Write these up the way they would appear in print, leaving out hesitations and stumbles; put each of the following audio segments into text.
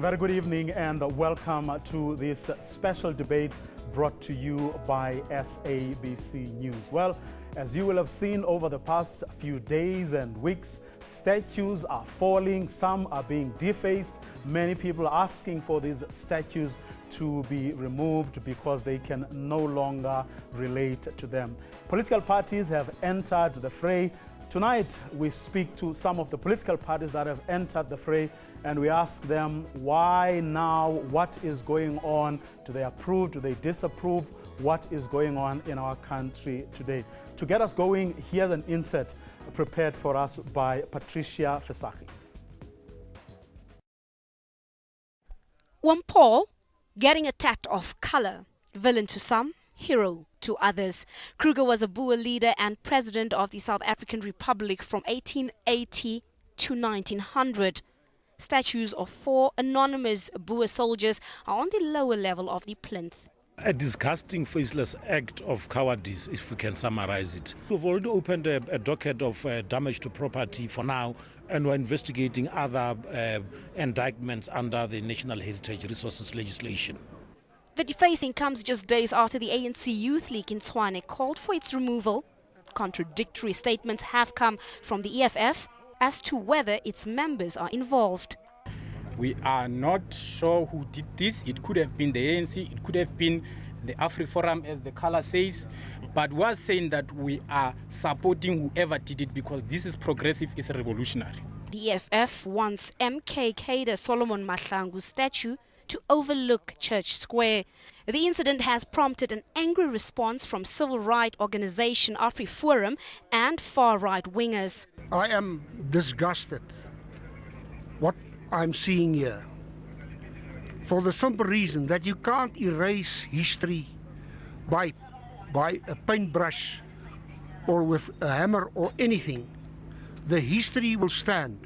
very good evening and welcome to this special debate brought to you by SABC News. Well, as you will have seen over the past few days and weeks, statues are falling, some are being defaced. Many people are asking for these statues to be removed because they can no longer relate to them. Political parties have entered the fray. Tonight, we speak to some of the political parties that have entered the fray and we ask them why now, what is going on, do they approve, do they disapprove, what is going on in our country today. To get us going, here's an insert prepared for us by Patricia Fesachi. Paul getting a tat of color, villain to some, hero to others. Kruger was a Boer leader and president of the South African Republic from 1880 to 1900. Statues of 4 anonymous Boer soldiers are on the lower level of the plinth. A disgusting, faceless act of cowardice, if we can summarize it. We've already opened a docket of damage to property for now, and we're investigating other indictments under the National Heritage Resources legislation. The defacing comes just days after the ANC Youth League in Tshwane called for its removal. Contradictory statements have come from the EFF as to whether its members are involved. We are not sure who did this. It could have been the ANC, it could have been the AfriForum, as the colour says, but we are saying that we are supporting whoever did it because this is progressive, it's revolutionary. The EFF wants MKK's Solomon Mahlangu's statue to overlook Church Square. The incident has prompted an angry response from civil rights organisation AfriForum and far-right wingers. I am disgusted what I'm seeing here, for the simple reason that you can't erase history by a paintbrush or with a hammer or anything. The history will stand.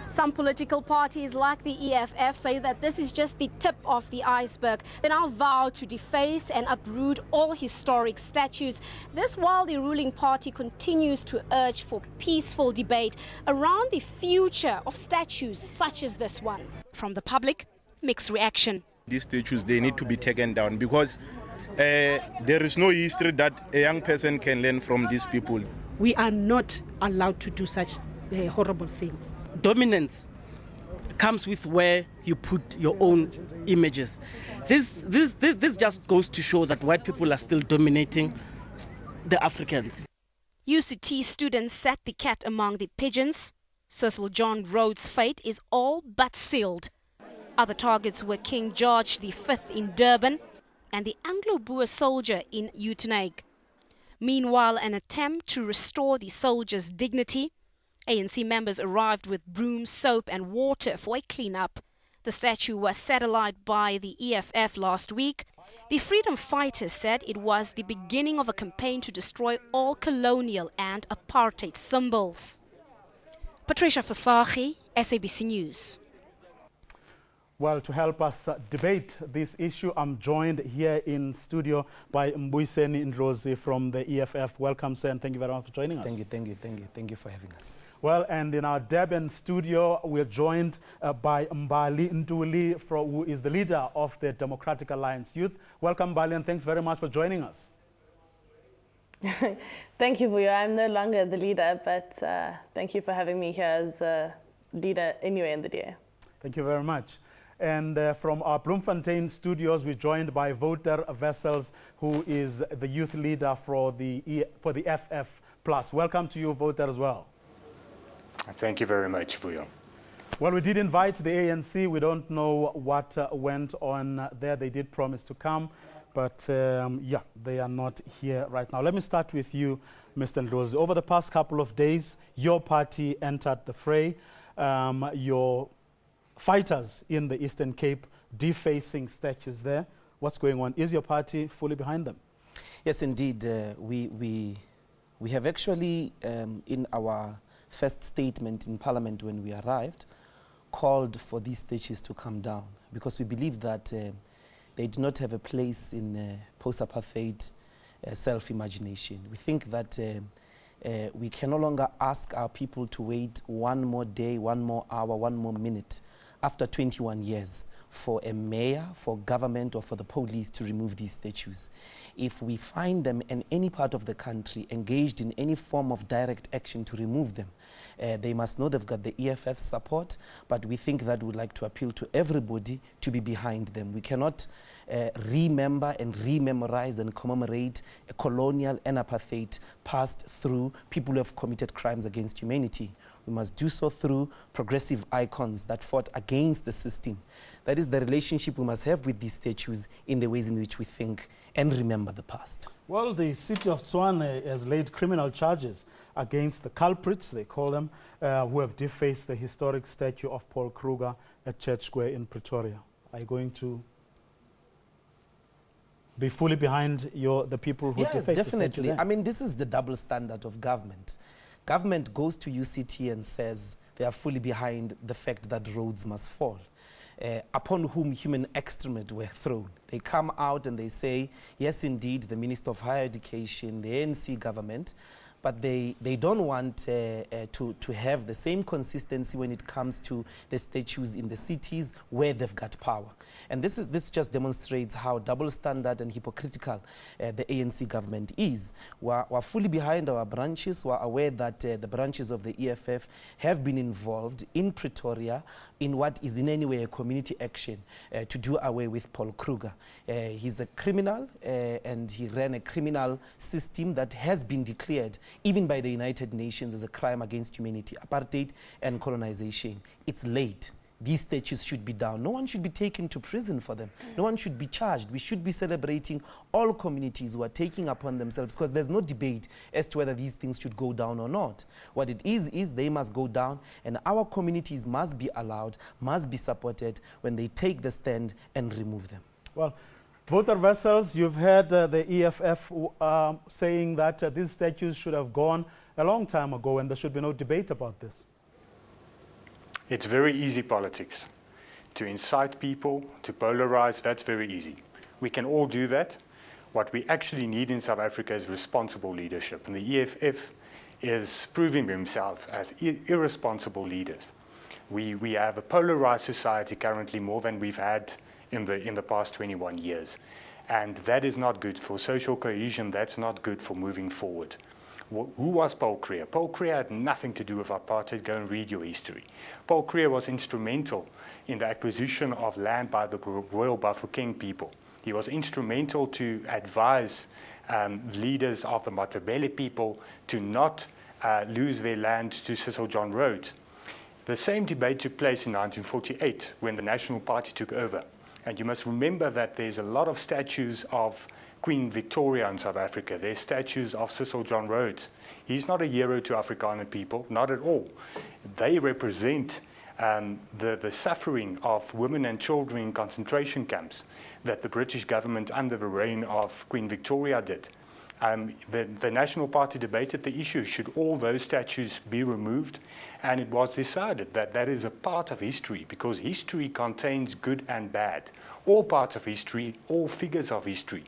Some political parties like the EFF say that this is just the tip of the iceberg. They now vow to deface and uproot all historic statues. This while the ruling party continues to urge for peaceful debate around the future of statues such as this one. From the public, mixed reaction. These statues, they need to be taken down because there is no history that a young person can learn from these people. We are not allowed to do such a horrible thing. Dominance comes with where you put your own images. This just goes to show that white people are still dominating the Africans. UCT students set the cat among the pigeons. Cecil John Rhodes' fate is all but sealed. Other targets were King George V in Durban and the Anglo-Boer soldier in Uitenhage. Meanwhile, an attempt to restore the soldiers' dignity. ANC members arrived with brooms, soap and water for a clean-up. The statue was set alight by the EFF last week. The freedom fighters said it was the beginning of a campaign to destroy all colonial and apartheid symbols. Patricia Fesachi, SABC News. Well, to help us debate this issue, I'm joined here in studio by Mbuyiseni Ndlozi from the EFF. Welcome, sir, and thank you very much for joining us. Thank you for having us. Well, and in our Durban studio, we're joined by Mbali Ntuli, who is the leader of the Democratic Alliance Youth. Welcome, Mbali, and thanks very much for joining us. Thank you, Vuyo. I'm no longer the leader, but thank you for having me here as a leader anyway in the day. Thank you very much. And from our Bloemfontein studios, we're joined by Wouter Wessels, who is the youth leader for the FF+. Welcome to you, Wouter, as well. Thank you very much, Vuyo. Well, we did invite the ANC. We don't know what went on there. They did promise to come, but yeah, they are not here right now. Let me start with you, Mr. Ndlozi. Over the past couple of days, your party entered the fray. Your fighters in the Eastern Cape defacing statues there. What's going on? Is your party fully behind them? Yes, indeed. We have actually, in our first statement in Parliament when we arrived, called for these statues to come down because we believe that they do not have a place in post-apartheid self-imagination. We think that we can no longer ask our people to wait one more day, one more hour, one more minute after 21 years, for a mayor, for government, or for the police to remove these statues. If we find them in any part of the country engaged in any form of direct action to remove them, they must know they've got the EFF support, but we think that we'd like to appeal to everybody to be behind them. We cannot remember and rememorize and commemorate a colonial and apartheid passed through people who have committed crimes against humanity. We must do so through progressive icons that fought against the system. That is the relationship we must have with these statues in the ways in which we think and remember the past. Well, the city of Tshwane has laid criminal charges against the culprits, they call them, who have defaced the historic statue of Paul Kruger at Church Square in Pretoria. Are you going to be fully behind the people who defaced the statue? Yes, definitely. I mean, this is the double standard of government. Government goes to UCT and says they are fully behind the fact that roads must fall, upon whom human excrement were thrown. They come out and they say, yes, indeed, the Minister of Higher Education, the ANC government, but they don't want to have the same consistency when it comes to the statues in the cities where they've got power. And this just demonstrates how double standard and hypocritical the ANC government is. We're fully behind our branches. We're aware that the branches of the EFF have been involved in Pretoria in what is in any way a community action to do away with Paul Kruger. He's a criminal and he ran a criminal system that has been declared even by the United Nations as a crime against humanity, apartheid and colonization. It's late. These statues should be down. No one should be taken to prison for them. No one should be charged. We should be celebrating all communities who are taking upon themselves, because there's no debate as to whether these things should go down or not. What it is they must go down, and our communities must be allowed, must be supported when they take the stand and remove them. Well, voter vessels, you've heard the EFF saying that these statues should have gone a long time ago and there should be no debate about this. It's very easy politics. To incite people, to polarize, that's very easy. We can all do that. What we actually need in South Africa is responsible leadership. And the EFF is proving themselves as irresponsible leaders. We have a polarized society currently more than we've had in the past 21 years. And that is not good for social cohesion. That's not good for moving forward. Who was Paul Kruger? Paul Kruger had nothing to do with apartheid. Go and read your history. Paul Kruger was instrumental in the acquisition of land by the Royal Bafokeng people. He was instrumental to advise leaders of the Matabele people to not lose their land to Cecil John Rhodes. The same debate took place in 1948 when the National Party took over. And you must remember that there's a lot of statues of Queen Victoria in South Africa. There's statues of Cecil John Rhodes. He's not a hero to Afrikaner people, not at all. They represent the suffering of women and children in concentration camps that the British government under the reign of Queen Victoria did. The National Party debated the issue, should all those statues be removed? And it was decided that that is a part of history, because history contains good and bad. All parts of history, all figures of history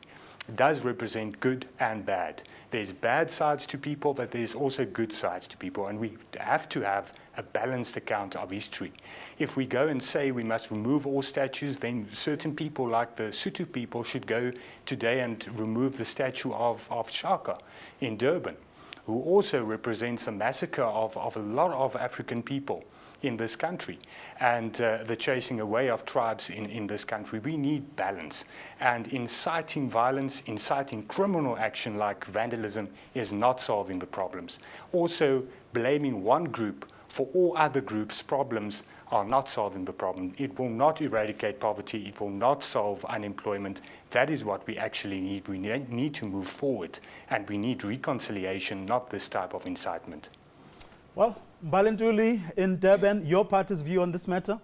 does represent good and bad. There's bad sides to people, but there's also good sides to people, and we have to have a balanced account of history. If we go and say we must remove all statues, then certain people like the Sotho people should go today and remove the statue of Shaka in Durban, who also represents the massacre of a lot of African people in this country, and the chasing away of tribes in this country. We need balance, and inciting violence, inciting criminal action like vandalism is not solving the problems. Also, blaming one group for all other groups' problems are not solving the problem. It will not eradicate poverty. It will not solve unemployment. That is what we actually need. We need to move forward, and we need reconciliation, not this type of incitement. Well, Balintuli in Durban, your party's view on this matter?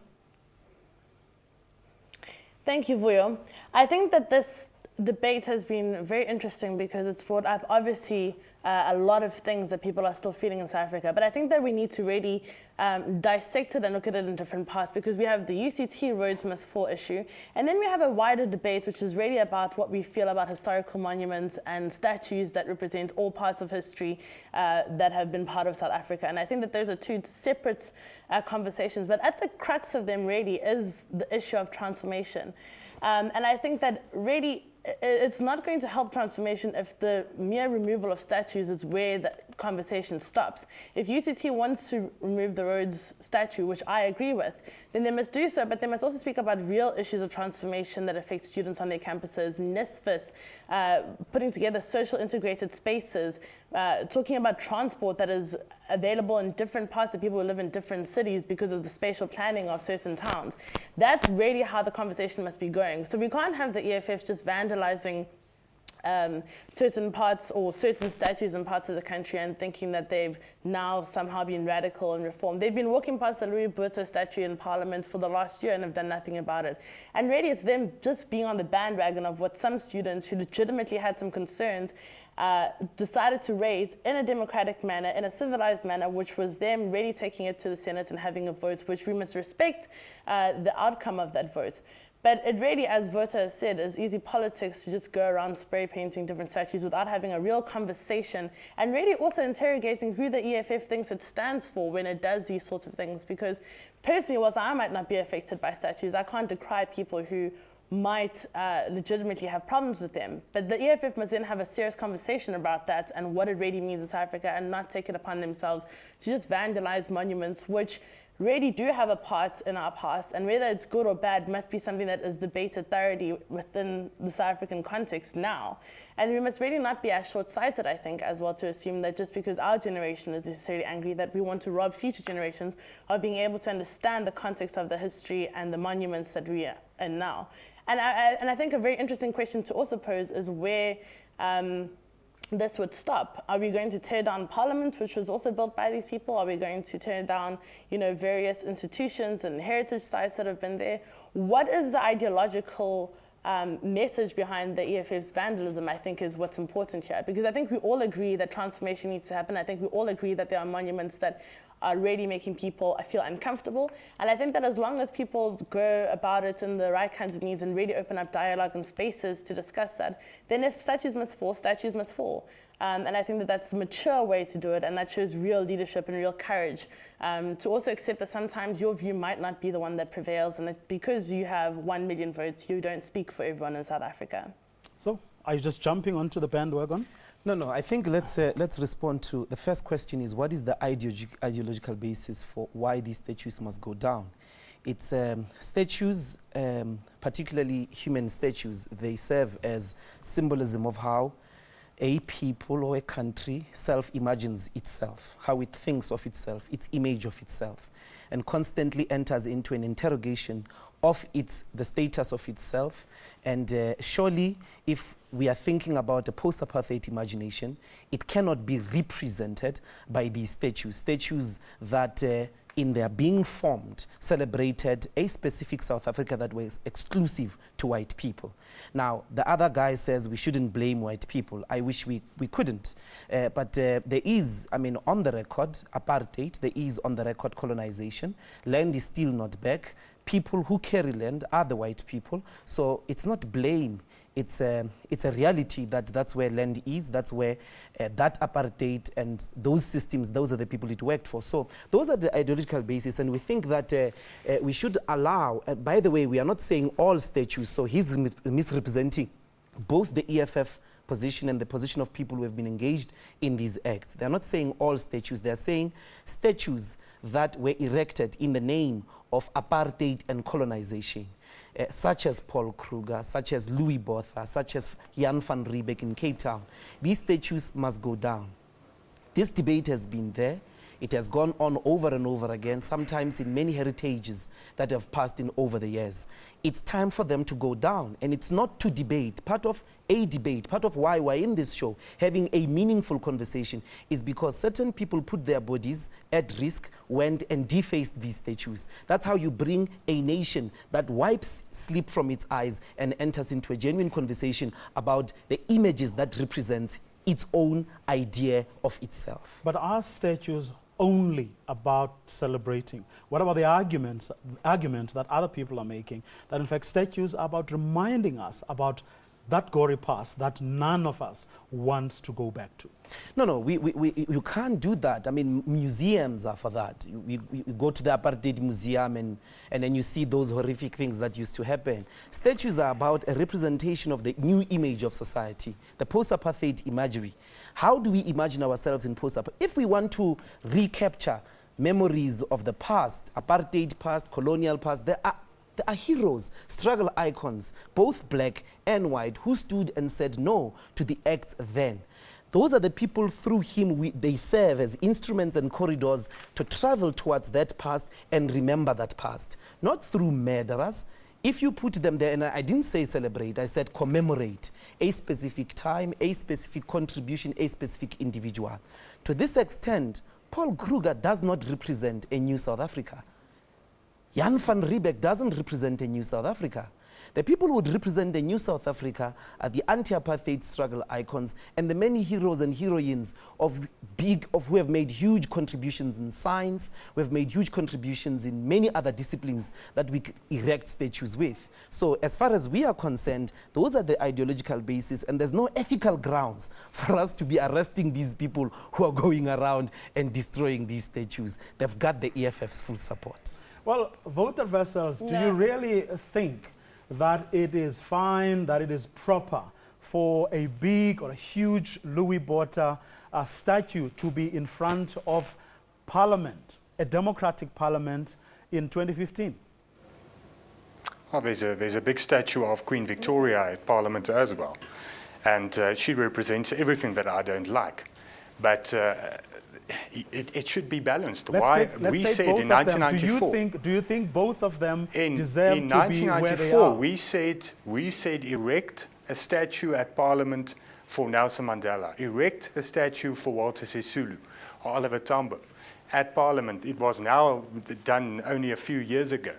Thank you, Vuyo. I think that this debate has been very interesting because it's brought up, obviously, a lot of things that people are still feeling in South Africa. But I think that we need to really dissect it and look at it in different parts, because we have the UCT Roads Must Fall issue, and then we have a wider debate which is really about what we feel about historical monuments and statues that represent all parts of history that have been part of South Africa. And I think that those are two separate conversations, but at the crux of them really is the issue of transformation. And I think that really it's not going to help transformation if the mere removal of statues is where the conversation stops. If UCT wants to remove the Rhodes statue, which I agree with, then they must do so, but they must also speak about real issues of transformation that affect students on their campuses, NSFAS, putting together social integrated spaces, talking about transport that is available in different parts of people who live in different cities because of the spatial planning of certain towns. That's really how the conversation must be going. So we can't have the EFF just vandalizing certain parts or certain statues in parts of the country and thinking that they've now somehow been radical and reformed. They've been walking past the Louis Botha statue in Parliament for the last year and have done nothing about it. And really it's them just being on the bandwagon of what some students who legitimately had some concerns decided to raise in a democratic manner, in a civilized manner, which was them really taking it to the Senate and having a vote, which we must respect the outcome of that vote. But it really, as Vota has said, is easy politics to just go around spray painting different statues without having a real conversation and really also interrogating who the EFF thinks it stands for when it does these sorts of things. Because personally, whilst I might not be affected by statues, I can't decry people who might legitimately have problems with them. But the EFF must then have a serious conversation about that and what it really means in South Africa, and not take it upon themselves to just vandalize monuments, which really do have a part in our past, and whether it's good or bad must be something that is debated thoroughly within the South African context now. And we must really not be as short-sighted, I think, as well, to assume that just because our generation is necessarily angry, that we want to rob future generations of being able to understand the context of the history and the monuments that we are in now. And I think a very interesting question to also pose is where this would stop. Are we going to tear down Parliament, which was also built by these people? Are we going to tear down, various institutions and heritage sites that have been there? What is the ideological message behind the EFF's vandalism, I think, is what's important here. Because I think we all agree that transformation needs to happen. I think we all agree that there are monuments that are really making people feel uncomfortable. And I think that as long as people go about it in the right kinds of means and really open up dialogue and spaces to discuss that, then if statues must fall, statues must fall. And I think that that's the mature way to do it, and that shows real leadership and real courage to also accept that sometimes your view might not be the one that prevails, and that because you have 1 million votes, you don't speak for everyone in South Africa. So, are you just jumping onto the bandwagon? No, I think let's respond to the first question is, what is the ideological basis for why these statues must go down? It's statues, particularly human statues, they serve as symbolism of how a people or a country self-imagines itself, how it thinks of itself, its image of itself, and constantly enters into an interrogation of the status of itself. And surely, if we are thinking about a post-apartheid imagination, it cannot be represented by these statues that in their being formed, celebrated a specific South Africa that was exclusive to white people. Now, the other guy says we shouldn't blame white people. I wish we couldn't. But there is, on the record, apartheid, there is on the record colonization. Land is still not back. People who carry land are the white people. So it's not blame. It's a reality that that's where land is, that's where that apartheid and those systems, those are the people it worked for. So those are the ideological basis, and we think that we should allow, by the way, we are not saying all statues, so he's misrepresenting both the EFF position and the position of people who have been engaged in these acts. They're not saying all statues, they're saying statues that were erected in the name of apartheid and colonization. Such as Paul Kruger, such as Louis Botha, such as Jan van Riebeeck in Cape Town. These statues must go down. This debate has been there. It has gone on over and over again, sometimes in many heritages that have passed in over the years. It's time for them to go down, and it's not to debate. Part of a debate, part of why we're in this show, having a meaningful conversation, is because certain people put their bodies at risk, went and defaced these statues. That's how you bring a nation that wipes sleep from its eyes and enters into a genuine conversation about the images that represent its own idea of itself. But are statues only about celebrating? What about the arguments that other people are making, that in fact statues are about reminding us about that gory past that none of us wants to go back to? No, you can't do that. I mean, museums are for that. You go to the Apartheid Museum and then you see those horrific things that used to happen. Statues are about a representation of the new image of society, the post-apartheid imagery. How do we imagine ourselves in post-apartheid? If we want to recapture memories of the past, apartheid past, colonial past, there are heroes, struggle icons, both black and white, who stood and said no to the act then. Those are the people through whom they serve as instruments and corridors to travel towards that past and remember that past, not through murderers. If you put them there, and I didn't say celebrate, I said commemorate a specific time, a specific contribution, a specific individual. To this extent, Paul Kruger does not represent a new South Africa. Jan van Riebeeck doesn't represent a new South Africa. The people who would represent a new South Africa are the anti-apartheid struggle icons and the many heroes and heroines who have made huge contributions in science, who have made huge contributions in many other disciplines that we erect statues with. So as far as we are concerned, those are the ideological basis, and there's no ethical grounds for us to be arresting these people who are going around and destroying these statues. They've got the EFF's full support. Well, voter vessels, do you really think that it is fine, that it is proper for a big or a huge Louis Botha statue to be in front of Parliament, a democratic Parliament, in 2015? Well, there's a big statue of Queen Victoria at Parliament as well, and she represents everything that I don't like. But it should be balanced. Let's we take said both in of them. 1994. Do you think both of them in deserve to be where they are? We said erect a statue at Parliament for Nelson Mandela, erect a statue for Walter Sisulu or Oliver Tambo at Parliament. It was now done only a few years ago.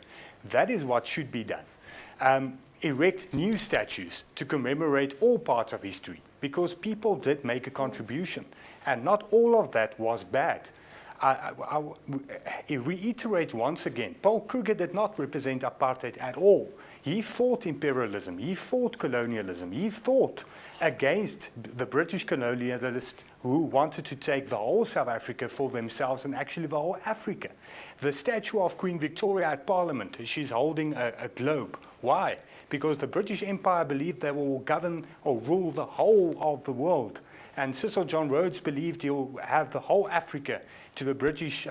That is what should be done. Erect new statues to commemorate all parts of history, because people did make a contribution. And not all of that was bad. I reiterate once again, Paul Kruger did not represent apartheid at all. He fought imperialism, he fought colonialism, he fought against the British colonialists who wanted to take the whole South Africa for themselves and actually the whole Africa. The statue of Queen Victoria at Parliament, she's holding a globe. Why? Because the British Empire believed they will govern or rule the whole of the world. And Cecil John Rhodes believed he'll have the whole Africa to the British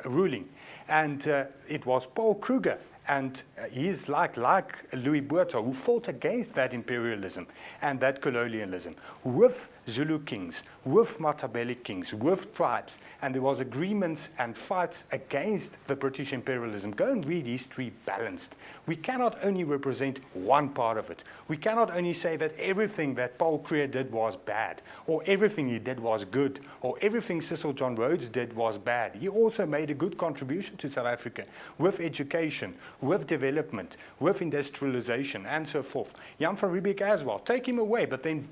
ruling. And it was Paul Kruger, and he's like Louis Botha, who fought against that imperialism and that colonialism with Zulu kings, with Matabele kings, with tribes. And there was agreements and fights against the British imperialism. Go and read history balanced. We cannot only represent one part of it. We cannot only say that everything that Paul Kruger did was bad, or everything he did was good, or everything Cecil John Rhodes did was bad. He also made a good contribution to South Africa with education, with development, with industrialization, and so forth. Jan van Riebeeck as well. Take him away, but then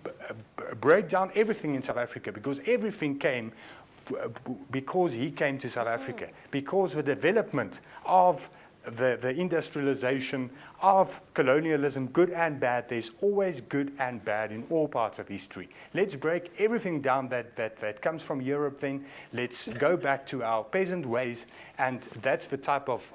break down everything in South Africa, because everything came because he came to South Africa, because the development of the industrialization of colonialism, good and bad. There's always good and bad in all parts of history. Let's break everything down that comes from Europe then. Let's go back to our peasant ways, and that's the type of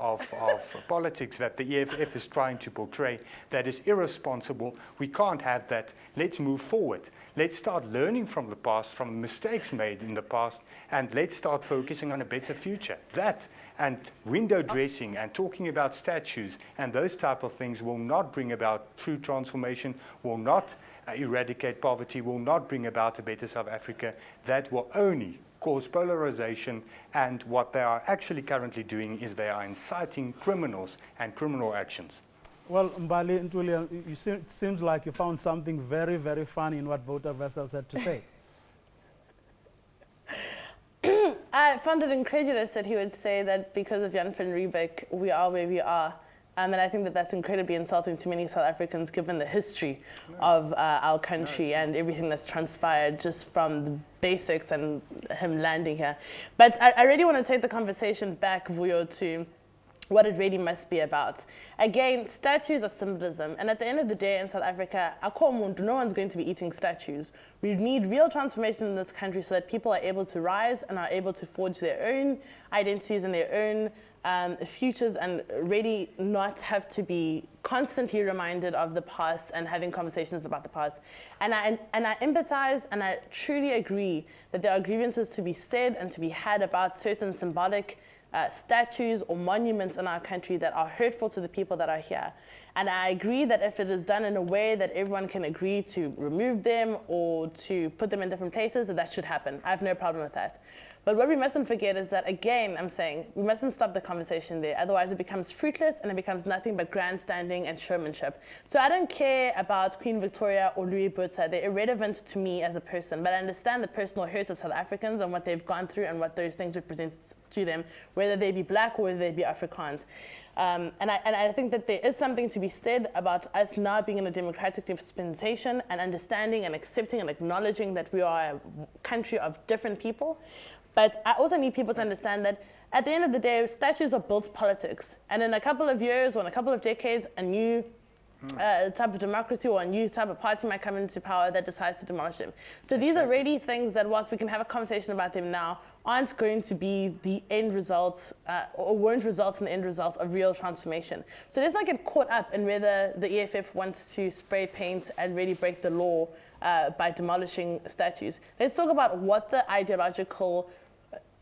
politics that the EFF is trying to portray. That is irresponsible. We can't have that. Let's move forward. Let's start learning from the past, from the mistakes made in the past, and let's start focusing on a better future. That and window dressing and talking about statues and those type of things will not bring about true transformation, will not eradicate poverty, will not bring about a better South Africa. That will only cause polarization, and what they are actually currently doing is they are inciting criminals and criminal actions. Well, Mbali Ntuli, it seems like you found something very, very funny in what voter Vessels had to say. I found it incredulous that he would say that because of Jan van Riebeeck, we are where we are. And I think that that's incredibly insulting to many South Africans, given the history of our country and everything that's transpired just from the basics and him landing here. But I really want to take the conversation back, Vuyo, to what it really must be about. Again, statues are symbolism, and at the end of the day in South Africa, no one's going to be eating statues. We need real transformation in this country so that people are able to rise and are able to forge their own identities and their own futures, and really not have to be constantly reminded of the past and having conversations about the past. And I empathize, and I truly agree that there are grievances to be said and to be had about certain symbolic statues or monuments in our country that are hurtful to the people that are here. And I agree that if it is done in a way that everyone can agree to remove them or to put them in different places, that should happen. I have no problem with that. But what we mustn't forget is that, again, I'm saying, we mustn't stop the conversation there. Otherwise, it becomes fruitless and it becomes nothing but grandstanding and showmanship. So I don't care about Queen Victoria or Louis Botha. They're irrelevant to me as a person. But I understand the personal hurt of South Africans and what they've gone through and what those things represent to them, whether they be black or whether they be Afrikaans. And I think that there is something to be said about us now being in a democratic dispensation and understanding and accepting and acknowledging that we are a country of different people. But I also need people to understand that at the end of the day, statues are built politics. And in a couple of years or in a couple of decades, a new type of democracy or a new type of party might come into power that decides to demolish them. So these are really things that, whilst we can have a conversation about them now, aren't going to be the end results or won't result in the end results of real transformation. So let's not get caught up in whether the EFF wants to spray paint and really break the law by demolishing statues. Let's talk about what the ideological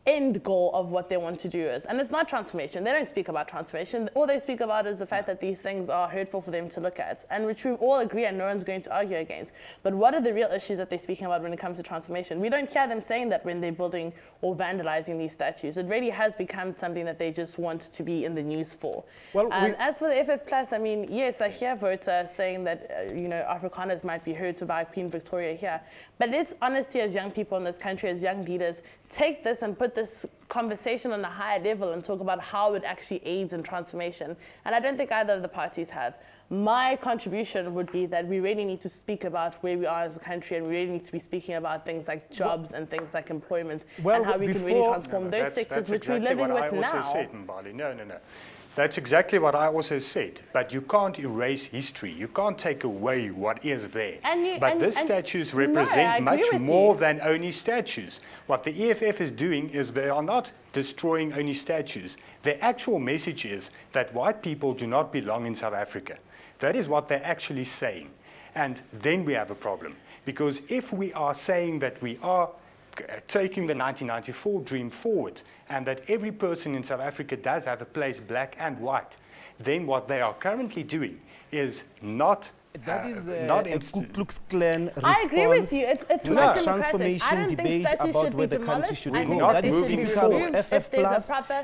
end goal of what they want to do is. And it's not transformation. They don't speak about transformation. All they speak about is the fact that these things are hurtful for them to look at, and which we all agree and no one's going to argue against. But what are the real issues that they're speaking about when it comes to transformation? We don't hear them saying that when they're building or vandalizing these statues. It really has become something that they just want to be in the news for. Well, as for the FF+, I mean, yes, I hear voters saying that, Afrikaners might be hurt by Queen Victoria here. But let's honestly, as young people in this country, as young leaders, take this and put this conversation on a higher level and talk about how it actually aids in transformation. And I don't think either of the parties have. My contribution would be that we really need to speak about where we are as a country, and we really need to be speaking about things like jobs and things like employment, and how we can really transform those sectors which we're living with now. No. That's exactly what I also said. But you can't erase history. You can't take away what is there. But these statues represent much more than only statues. What the EFF is doing is they are not destroying only statues. The actual message is that white people do not belong in South Africa. That is what they're actually saying. And then we have a problem. Because if we are saying that we are taking the 1994 dream forward, and that every person in South Africa does have a place, black and white, then what they are currently doing is not that is a Ku Klux Klan response I agree with you. It's to not a transformation debate about where the country should go. That is typical of FF+.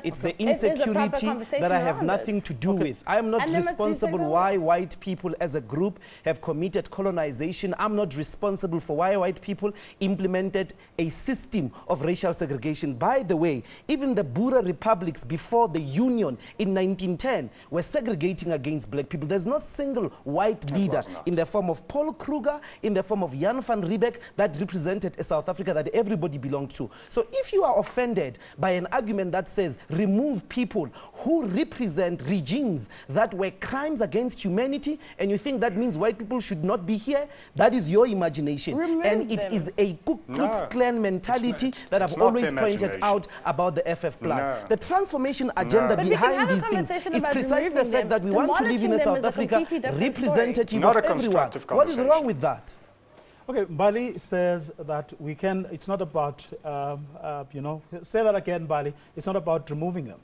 It's the insecurity that I have nothing to do with. I am not responsible why white people as a group have committed colonization. I'm not responsible for why white people implemented a system of racial segregation. By the way, even the Boer republics before the Union in 1910 were segregating against black people. There's no single white leader in the form of Paul Kruger, in the form of Jan van Riebeeck, that represented a South Africa that everybody belonged to. So if you are offended by an argument that says remove people who represent regimes that were crimes against humanity, and you think that means white people should not be here, that is your imagination. And it is a Ku Klux Klan mentality that I've always pointed out about the FF+. The transformation agenda behind these things is precisely the fact that we want to live in a South Africa representative of everyone. What is wrong with that? Okay, Bali says that we can, it's not about, say that again, Bali, it's not about removing them.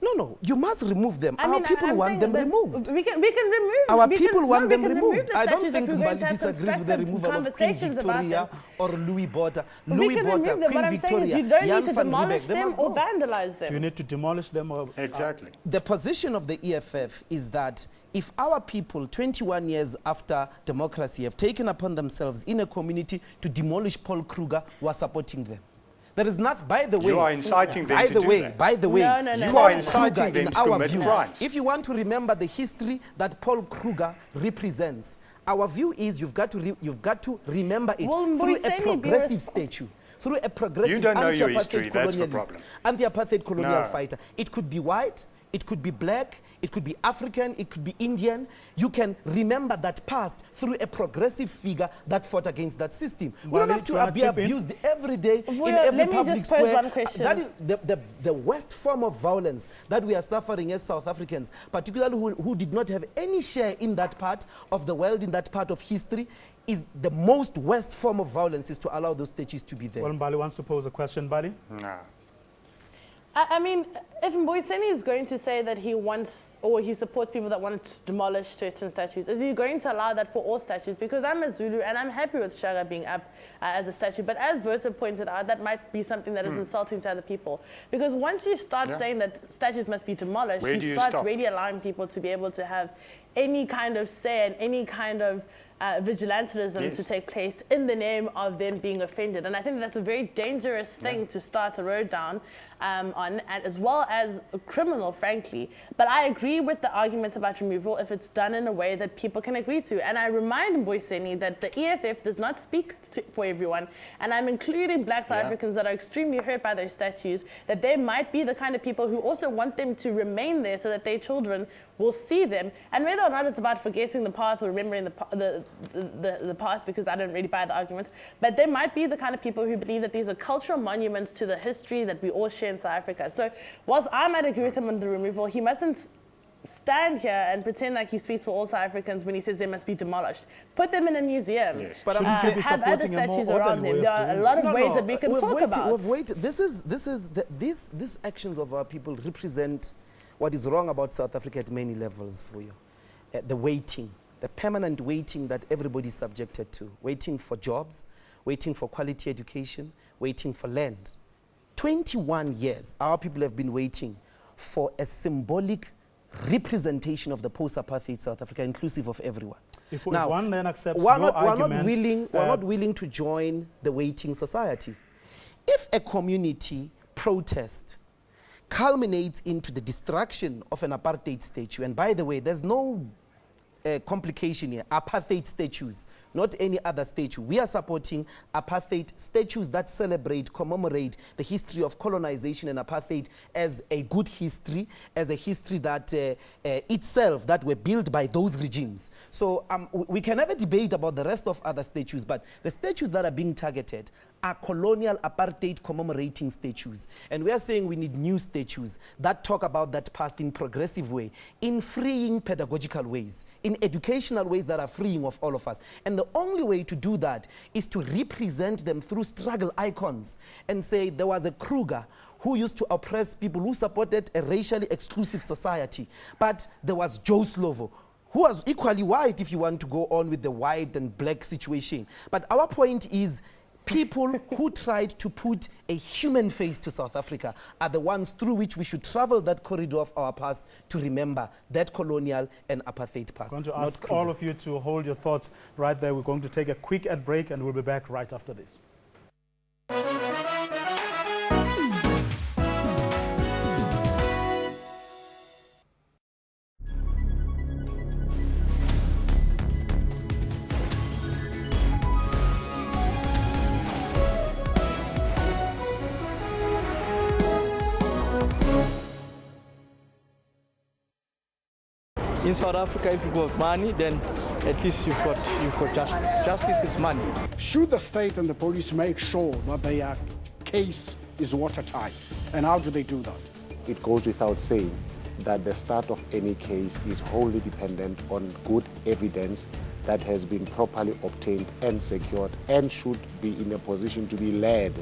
No, you must remove them. Our people want them removed. We can remove. Our people want them removed. I don't think Mbali disagrees with the removal of Queen Victoria or Louis Botha. Louis Botha, Queen Victoria, Jan van Riebeeck, they must go. Vandalize them. Do you need to demolish them? Or, exactly. The position of the EFF is that if our people, 21 years after democracy, have taken upon themselves in a community to demolish Paul Kruger, we are supporting them. There is not, by the way, you are inciting them to do that. By the way, you are inciting them to commit crimes. If you want to remember the history that Paul Kruger represents, our view is you've got to remember it through a progressive statue. Through a progressive anti-apartheid colonial fighter. It could be white, it could be black, it could be African, it could be Indian. You can remember that past through a progressive figure that fought against that system. We don't have to be abused every day in every public square. That is the worst form of violence that we are suffering as South Africans, particularly who did not have any share in that part of the world, in that part of history. Is the most worst form of violence is to allow those statues to be there. Well, Mbali wants to pose a question, Mbali? No. I mean, if Mboiseni is going to say that he wants or he supports people that want to demolish certain statues, is he going to allow that for all statues? Because I'm a Zulu and I'm happy with Shaka being up as a statue, but as Verta pointed out, that might be something that is insulting to other people. Because once you start saying that statues must be demolished, you start really allowing people to be able to have any kind of say and any kind of vigilantism to take place in the name of them being offended. And I think that's a very dangerous thing to start a road down on, and as well as a criminal, frankly. But I agree with the arguments about removal if it's done in a way that people can agree to. And I remind Mboiseni that the EFF does not speak for everyone. And I'm including Black South Africans that are extremely hurt by those statues, that they might be the kind of people who also want them to remain there so that their children will see them. And whether or not it's about forgetting the past or remembering the past, because I don't really buy the argument, but they might be the kind of people who believe that these are cultural monuments to the history that we all share in South Africa. So whilst I might agree with him on the removal, he mustn't stand here and pretend like he speaks for all South Africans when he says they must be demolished. Put them in a museum. Yes. But have other statues around them. There are a lot of ways that we can talk about. These actions of our people represent what is wrong about South Africa at many levels for you. The waiting, the permanent waiting that everybody is subjected to. Waiting for jobs, waiting for quality education, waiting for land. 21 years, our people have been waiting for a symbolic representation of the post-apartheid South Africa, inclusive of everyone. If one then accepts your argument, we're not willing to join the waiting society. If a community protest culminates into the destruction of an apartheid statue, and by the way, there's no complication here, apartheid statues, not any other statue. We are supporting apartheid statues that celebrate, commemorate the history of colonization and apartheid as a good history, as a history that itself, that were built by those regimes. So we can have a debate about the rest of other statues, but the statues that are being targeted are colonial apartheid commemorating statues. And we are saying we need new statues that talk about that past in progressive way, in freeing pedagogical ways, in educational ways that are freeing of all of us. And the only way to do that is to represent them through struggle icons and say there was a Kruger who used to oppress people, who supported a racially exclusive society. But there was Joe Slovo, who was equally white if you want to go on with the white and black situation. But our point is, people who tried to put a human face to South Africa are the ones through which we should travel that corridor of our past to remember that colonial and apartheid past. I'm going to ask all of you to hold your thoughts right there. We're going to take a quick ad break and we'll be back right after this. In South Africa, if you got money, then at least you've got justice. Justice is money. Should the state and the police make sure that their case is watertight? And how do they do that? It goes without saying that the start of any case is wholly dependent on good evidence that has been properly obtained and secured and should be in a position to be led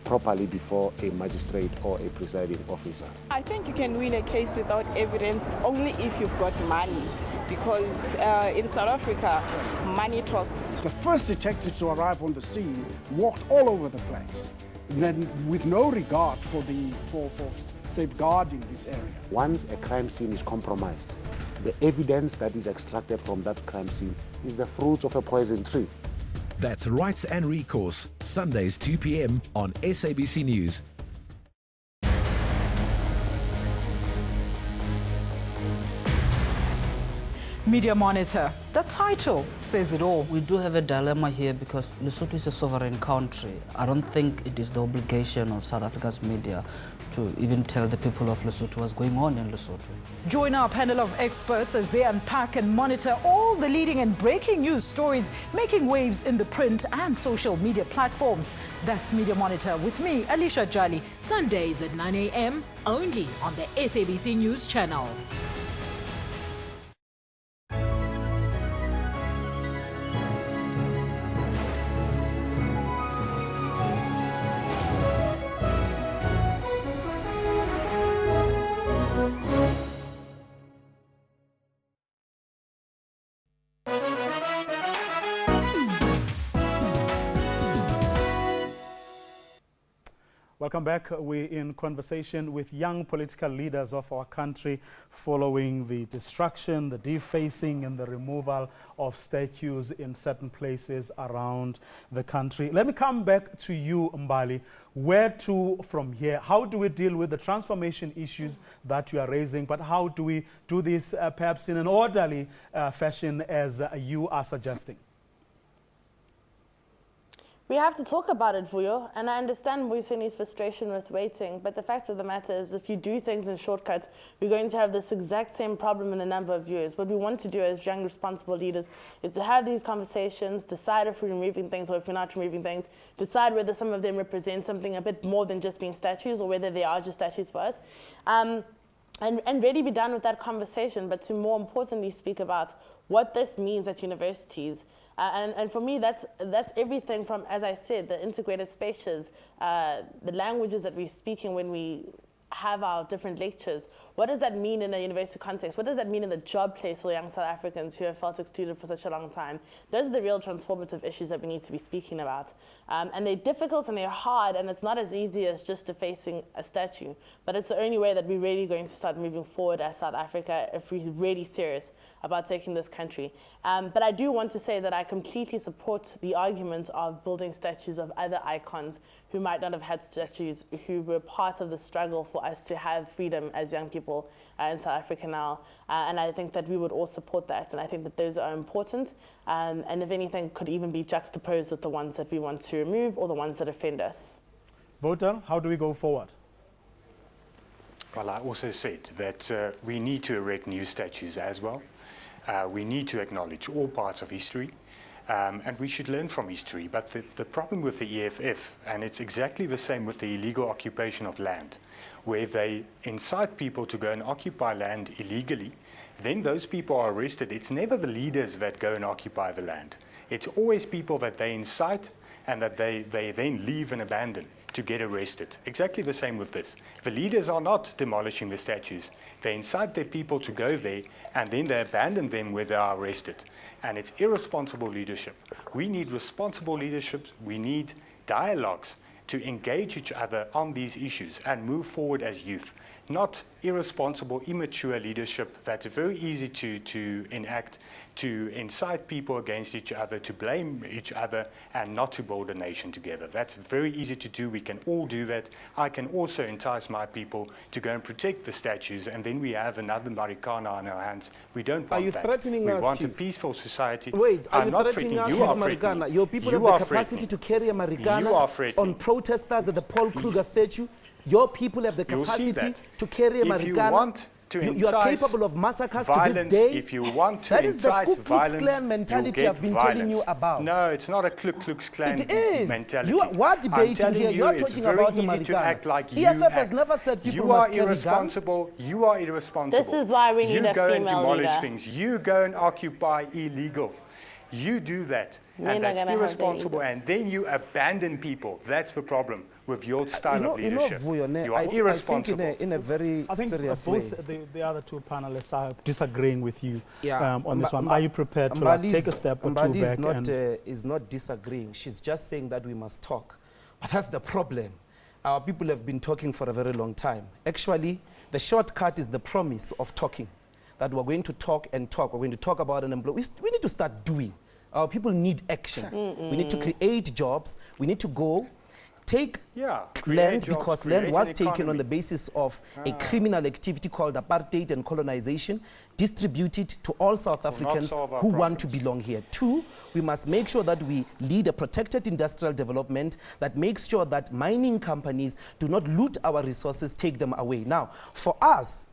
properly before a magistrate or a presiding officer. I think you can win a case without evidence only if you've got money, because in South Africa, money talks. The first detectives to arrive on the scene walked all over the place, then with no regard for safeguarding this area. Once a crime scene is compromised, the evidence that is extracted from that crime scene is the fruit of a poison tree. That's Rights and Recourse, Sundays 2 p.m. on SABC News. Media Monitor. The title says it all. We do have a dilemma here because Lesotho is a sovereign country. I don't think it is the obligation of South Africa's media to even tell the people of Lesotho what's going on in Lesotho. Join our panel of experts as they unpack and monitor all the leading and breaking news stories making waves in the print and social media platforms. That's Media Monitor with me, Alicia Jali. Sundays at 9 a.m. only on the SABC News channel. Welcome back. We're in conversation with young political leaders of our country following the destruction, the defacing and the removal of statues in certain places around the country. Let me come back to you, Mbali. Where to from here? How do we deal with the transformation issues that you are raising, but how do we do this perhaps in an orderly fashion as you are suggesting? We have to talk about it, Vuyo, and I understand Mbuyiseni's frustration with waiting, but the fact of the matter is if you do things in shortcuts, we're going to have this exact same problem in a number of years. What we want to do as young, responsible leaders is to have these conversations, decide if we're removing things or if we're not removing things, decide whether some of them represent something a bit more than just being statues or whether they are just statues for us, and really be done with that conversation, but to more importantly speak about what this means at universities. And for me, that's everything from, as I said, the integrated spaces, the languages that we're speaking when we have our different lectures. What does that mean in a university context? What does that mean in the job place for young South Africans who have felt excluded for such a long time? Those are the real transformative issues that we need to be speaking about. And they're difficult and they're hard, and it's not as easy as just defacing a statue. But it's the only way that we're really going to start moving forward as South Africa if we're really serious about taking this country. But I do want to say that I completely support the argument of building statues of other icons who might not have had statues, who were part of the struggle for us to have freedom as young people in South Africa now. And I think that we would all support that. And I think that those are important. And if anything, could even be juxtaposed with the ones that we want to remove or the ones that offend us. Voter, how do we go forward? Well, I also said that we need to erect new statues as well. We need to acknowledge all parts of history. And we should learn from history. But the problem with the EFF, and it's exactly the same with the illegal occupation of land, where they incite people to go and occupy land illegally, then those people are arrested. It's never the leaders that go and occupy the land. It's always people that they incite and that they then leave and abandon to get arrested. Exactly the same with this. The leaders are not demolishing the statues. They incite their people to go there, and then they abandon them where they are arrested. And it's irresponsible leadership. We need responsible leadership. We need dialogues to engage each other on these issues and move forward as youth. Not irresponsible, immature leadership that's very easy to enact, to incite people against each other, to blame each other, and not to build a nation together. That's very easy to do. We can all do that. I can also entice my people to go and protect the statues, and then we have another Marikana on our hands. We don't want that. Are you threatening us, We want Chief? a peaceful society. Wait, are I'm you not threatening us you with are Marikana? Your people You have are the capacity threatening. to carry a You are Marikana threatening. on protesters at the Paul Kruger statue. Your people have the You'll see capacity that. to carry a If you Marikana. want to You are entice capable of massacres to violence, this day. if you want to that is the entice Ku Klux violence, Klan mentality you'll I've been get telling you violence. about. No, it's not a Ku Klux Klan It is. mentality. We're debating here. You're it's talking very about the easy Marikana. to act like you EFF has act. never said people You must are carry irresponsible. You are irresponsible. This is why we need you a go and female demolish leader. things. You go and occupy illegal. You do that, and that's irresponsible, and then you abandon people. That's the problem with your style of leadership. Vuyo, You are irresponsible. I think in a very serious way. Both the other two panelists are disagreeing with you on this one. Mba, Are you prepared to take a step or two back? Is not disagreeing. She's just saying that we must talk. But that's the problem. Our people have been talking for a very long time. Actually, the shortcut is the promise of talking. That we're going to talk and talk. We're going to talk about unemployment. We need to start doing. Our people need action. We need to create jobs. We need to go take land, because land was taken on the basis of a criminal activity called apartheid and colonization, distribute it to all South Africans who want to belong here. 2, we must make sure that we lead a protected industrial development that makes sure that mining companies do not loot our resources, take them away. Now, for us,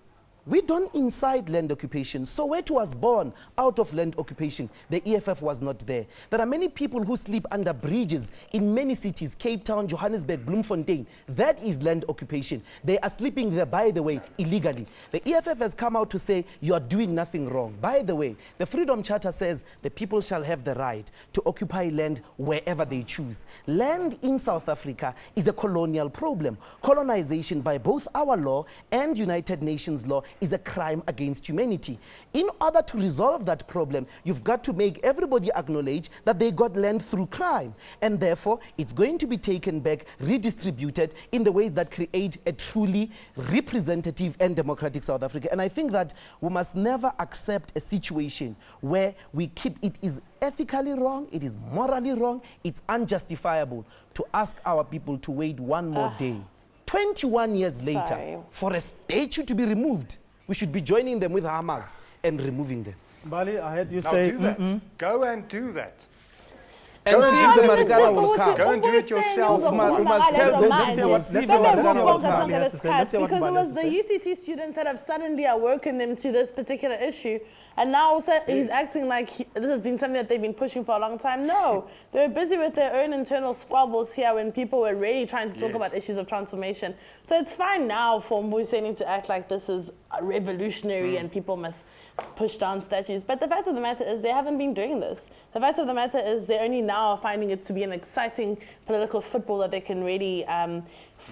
we don't incite land occupation. Soweto was born out of land occupation. The EFF was not there. There are many people who sleep under bridges in many cities, Cape Town, Johannesburg, Bloemfontein. That is land occupation. They are sleeping there, by the way, illegally. The EFF has come out to say you are doing nothing wrong. By the way, the Freedom Charter says the people shall have the right to occupy land wherever they choose. Land in South Africa is a colonial problem. Colonization by both our law and United Nations law is a crime against humanity. In order to resolve that problem, you've got to make everybody acknowledge that they got land through crime, and therefore it's going to be taken back, redistributed in the ways that create a truly representative and democratic South Africa. And I think that we must never accept a situation where we keep it is ethically wrong, it is morally wrong, it's unjustifiable to ask our people to wait one more day. 21 years later, for a statue to be removed, we should be joining them with Hamas and removing them. Bali, I heard you Now say, do that. Go and do that. And see if the Marikana will come. Go and do it yourself. We must tell those people, see if the Marikana will come. Because it was the UCT students that have suddenly awoken them to this particular issue. And now he's acting like this has been something that they've been pushing for a long time. No, they were busy with their own internal squabbles here when people were really trying to talk about issues of transformation. So it's fine now for Mbuyiseni to act like this is revolutionary and people must push down statues. But the fact of the matter is they haven't been doing this. The fact of the matter is they're only now finding it to be an exciting political football that they can really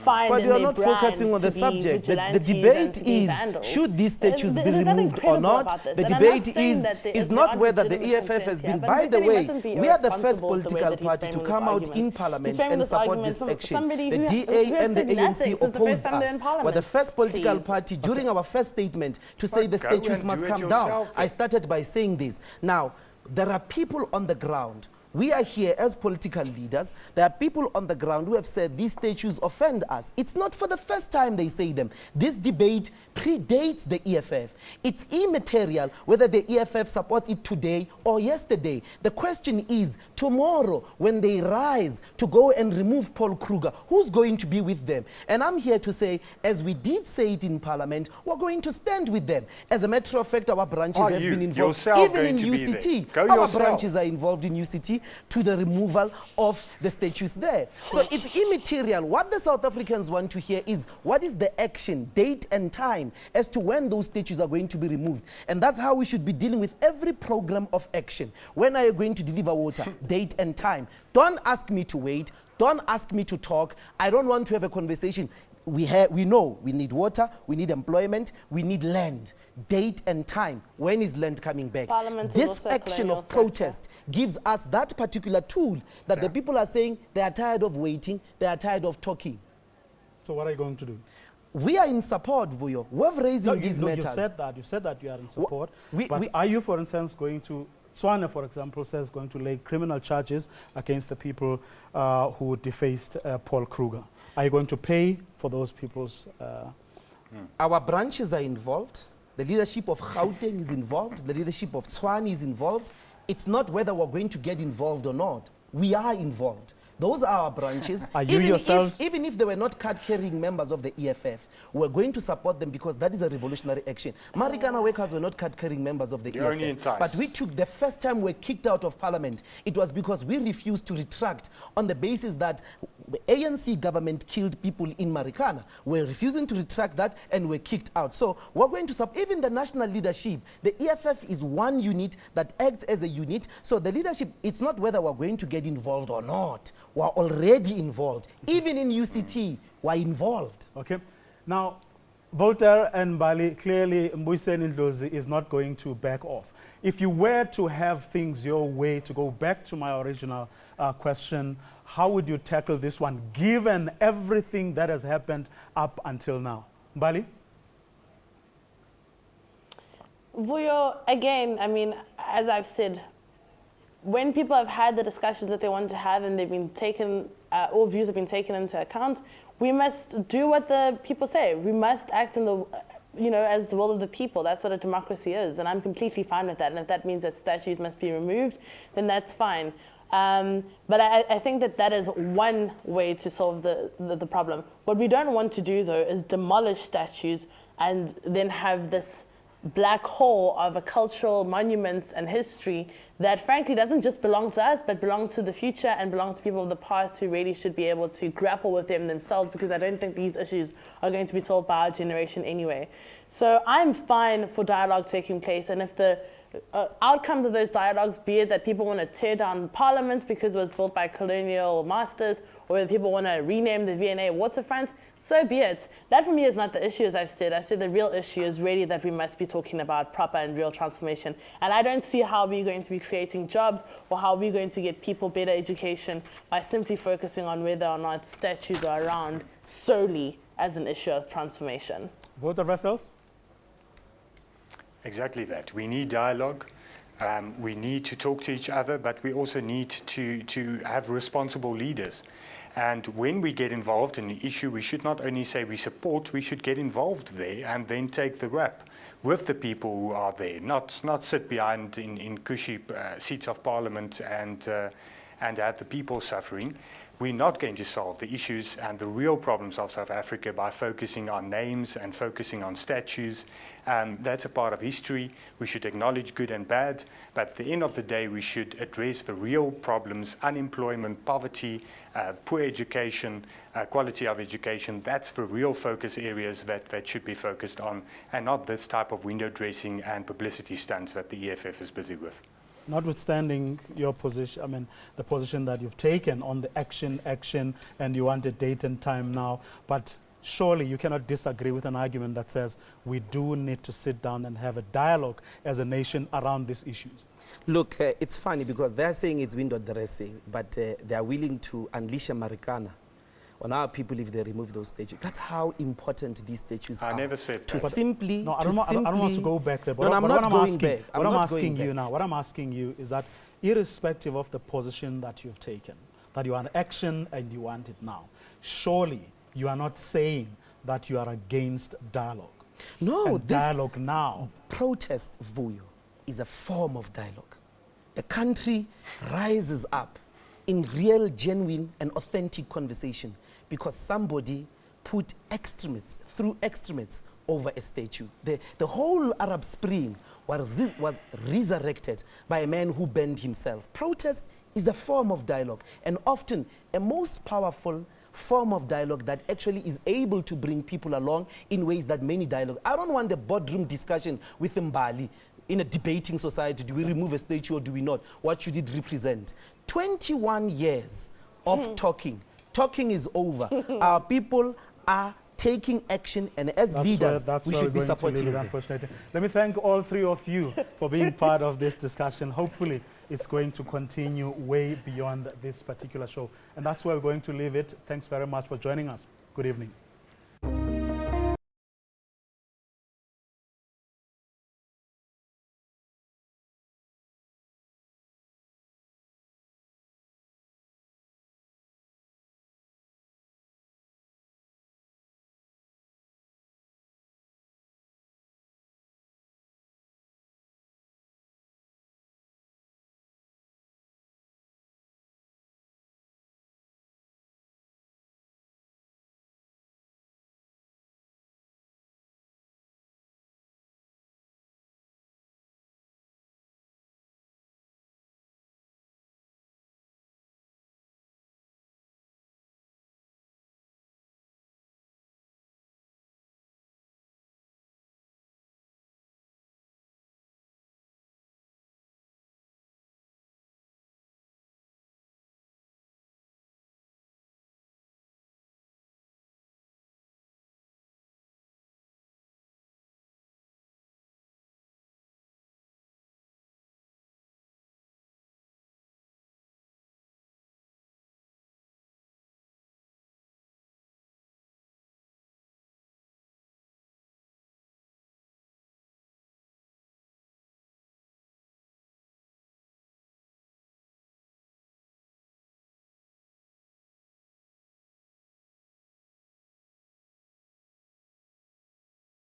but you're not focusing on the subject. The debate is, should these statues be removed or not? The debate is not whether the EFF has been. By the way, we are the first political party to come out in Parliament and support this action. The DA and the ANC opposed us. We're the first political party during our first statement to say the statues must come down. I started by saying this. Now, there are people on the ground. We are here as political leaders. There are people on the ground who have said these statues offend us. It's not for the first time they say them. This debate predates the EFF. It's immaterial whether the EFF supports it today or yesterday. The question is, tomorrow, when they rise to go and remove Paul Kruger, who's going to be with them? And I'm here to say, as we did say it in Parliament, we're going to stand with them. As a matter of fact, our branches have been involved. Even in UCT, our branches are involved in UCT to the removal of the statues there. So it's immaterial. What the South Africans want to hear is what is the action, date and time as to when those statues are going to be removed. And that's how we should be dealing with every program of action. When are you going to deliver water? Date and time. Don't ask me to wait. Don't ask me to talk. I don't want to have a conversation. We know we need water, we need employment, we need land. Date and time. When is land coming back? This action of protest gives us that particular tool that the people are saying they are tired of waiting, they are tired of talking. So what are you going to do? We are in support, Vuyo. We're raising these matters. You said that you are in support. But are you, for instance, going to... Swana, for example, says going to lay criminal charges against the people who defaced Paul Kruger. Are you going to pay for those people's... Our branches are involved. The leadership of Gauteng is involved. The leadership of Tshwane is involved. It's not whether we're going to get involved or not. We are involved. Those are our branches. Are you yourselves? Even if they were not card-carrying members of the EFF, we're going to support them because that is a revolutionary action. Marikana workers were not card-carrying members of the EFF. But we took the first time we were kicked out of Parliament. It was because we refused to retract on the basis that the ANC government killed people in Marikana. We're refusing to retract that and we're kicked out. So we're going to even the national leadership. The EFF is one unit that acts as a unit. So the leadership, it's not whether we're going to get involved or not. We're already involved. Even in UCT, we're involved. Okay. Now, Voltaire and Bali, clearly Mbuyiseni Ndlozi is not going to back off. If you were to have things your way, to go back to my original question, how would you tackle this one, given everything that has happened up until now? Bali? Vuyo, again, I mean, as I've said, when people have had the discussions that they want to have and they've been taken, all views have been taken into account, we must do what the people say. We must act in the, as the will of the people. That's what a democracy is, and I'm completely fine with that. And if that means that statues must be removed, then that's fine. But I think that is one way to solve the problem. What we don't want to do, though, is demolish statues and then have this black hole of a cultural monuments and history that frankly doesn't just belong to us, but belongs to the future and belongs to people of the past who really should be able to grapple with them themselves, because I don't think these issues are going to be solved by our generation anyway. So I'm fine for dialogue taking place, and if the outcomes of those dialogues, be it that people want to tear down parliaments because it was built by colonial masters, or whether people want to rename the V&A waterfront, so be it. That for me is not the issue, as I've said. I've said the real issue is really that we must be talking about proper and real transformation. And I don't see how we're going to be creating jobs or how we're going to get people better education by simply focusing on whether or not statues are around solely as an issue of transformation. Voter Wessels? Exactly that. We need dialogue. We need to talk to each other, but we also need to have responsible leaders. And when we get involved in the issue, we should not only say we support, we should get involved there and then take the rap with the people who are there, not sit behind in cushy seats of parliament and have the people suffering. We're not going to solve the issues and the real problems of South Africa by focusing on names and focusing on statues. That's a part of history. We should acknowledge good and bad, but at the end of the day, we should address the real problems: unemployment, poverty, poor education, quality of education. That's the real focus areas that should be focused on, and not this type of window dressing and publicity stunts that the EFF is busy with. Notwithstanding your position, I mean, the position that you've taken on the action, and you want a date and time now, but surely you cannot disagree with an argument that says we do need to sit down and have a dialogue as a nation around these issues. Look, it's funny because they're saying it's window dressing, but they are willing to unleash a Marikana on our people if they remove those statues. That's how important these statues are. I never said that. To simply, no, I don't want to go back there. But no, I'm not going back. What I'm asking you now, what I'm asking you is that irrespective of the position that you've taken, that you want action and you want it now, surely you are not saying that you are against dialogue. No, and dialogue now. Protest, Vuyo, is a form of dialogue. The country rises up in real, genuine, and authentic conversation because somebody put extremists over a statue. The whole Arab Spring was resurrected by a man who burned himself. Protest is a form of dialogue, and often a most powerful form of dialogue that actually is able to bring people along in ways that many dialogue. I don't want a boardroom discussion with Mbali in a debating society. Do we remove a statue or do we not? What should it represent? 21 years of talking. Talking is over. Our people are taking action, and as leaders, we should be supporting them. Unfortunately. Let me thank all three of you for being part of this discussion. Hopefully, it's going to continue way beyond this particular show. And that's where we're going to leave it. Thanks very much for joining us. Good evening.